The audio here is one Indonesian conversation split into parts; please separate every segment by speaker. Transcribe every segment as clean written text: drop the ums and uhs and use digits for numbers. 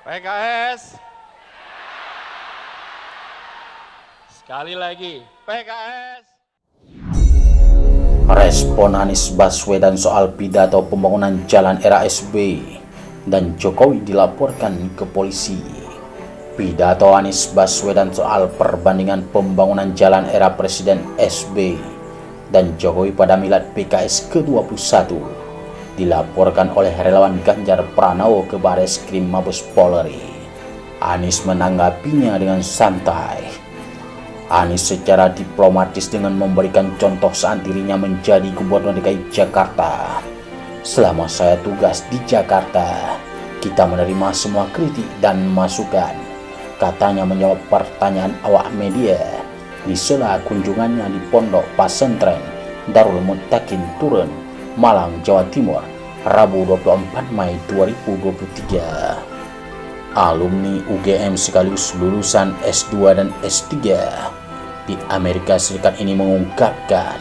Speaker 1: PKS. Sekali lagi, PKS.
Speaker 2: Respon Anies Baswedan soal pidato pembangunan jalan era SB dan Jokowi dilaporkan ke polisi. Pidato Anies Baswedan soal perbandingan pembangunan jalan era Presiden SB dan Jokowi pada milad PKS ke-21 dilaporkan oleh relawan Ganjar Pranowo ke Bareskrim Mabes Polri. Anies menanggapinya dengan santai. Anies secara diplomatis dengan memberikan contoh saat dirinya menjadi Gubernur DKI Jakarta. Selama saya tugas di Jakarta, kita menerima semua kritik dan masukan, katanya menjawab pertanyaan awak media di sela kunjungannya di Pondok Pesantren Darul Muttaqin Turen, Malang, Jawa Timur, Rabu 24 Mei 2023. Alumni UGM sekaligus lulusan S2 dan S3 di Amerika Serikat ini mengungkapkan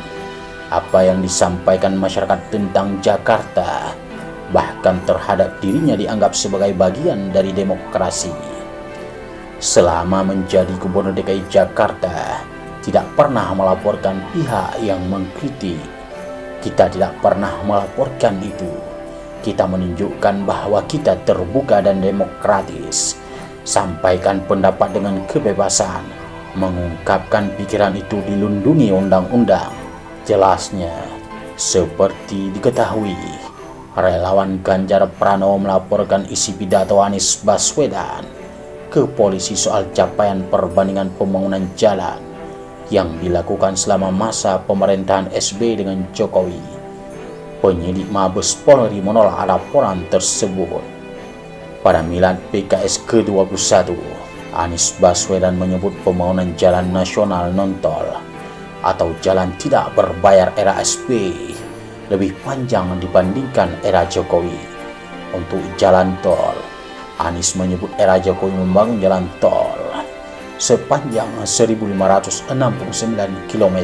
Speaker 2: apa yang disampaikan masyarakat tentang Jakarta, bahkan terhadap dirinya dianggap sebagai bagian dari demokrasi. Selama menjadi Gubernur DKI Jakarta, tidak pernah melaporkan pihak yang mengkritik. Kita tidak pernah melaporkan itu. Kita menunjukkan bahwa kita terbuka dan demokratis. Sampaikan pendapat dengan kebebasan. Mengungkapkan pikiran itu dilindungi undang-undang. Jelasnya, seperti diketahui, relawan Ganjar Pranowo melaporkan isi pidato Anies Baswedan ke polisi soal capaian perbandingan pembangunan jalan yang dilakukan selama masa pemerintahan SB dengan Jokowi. Penyidik Mabes Polri menolak laporan tersebut. Pada milad PKS ke-21, Anies Baswedan menyebut pembangunan jalan nasional non-tol atau jalan tidak berbayar era SB lebih panjang dibandingkan era Jokowi. Untuk jalan tol, Anies menyebut era Jokowi membangun jalan tol sepanjang 1.569 km.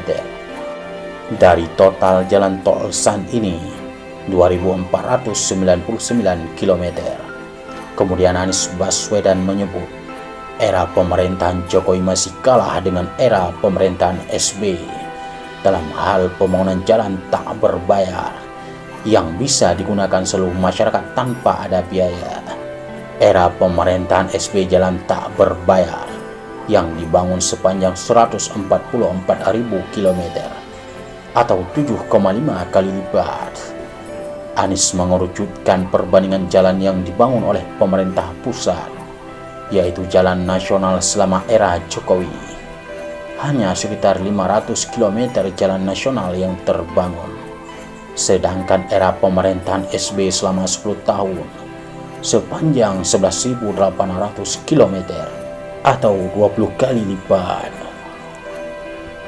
Speaker 2: Dari total jalan tol saat ini, 2.499 km. Kemudian Anies Baswedan menyebut era pemerintahan Jokowi masih kalah dengan era pemerintahan SB dalam hal pembangunan jalan tak berbayar yang bisa digunakan seluruh masyarakat tanpa ada biaya. Era pemerintahan SB jalan tak berbayar yang dibangun sepanjang 144.000 km atau 7,5 kali lipat. Anies mengerucutkan perbandingan jalan yang dibangun oleh pemerintah pusat, yaitu jalan nasional selama era Jokowi. Hanya sekitar 500 km jalan nasional yang terbangun. Sedangkan era pemerintahan SB selama 10 tahun sepanjang 11.800 km atau 20 kali lipat.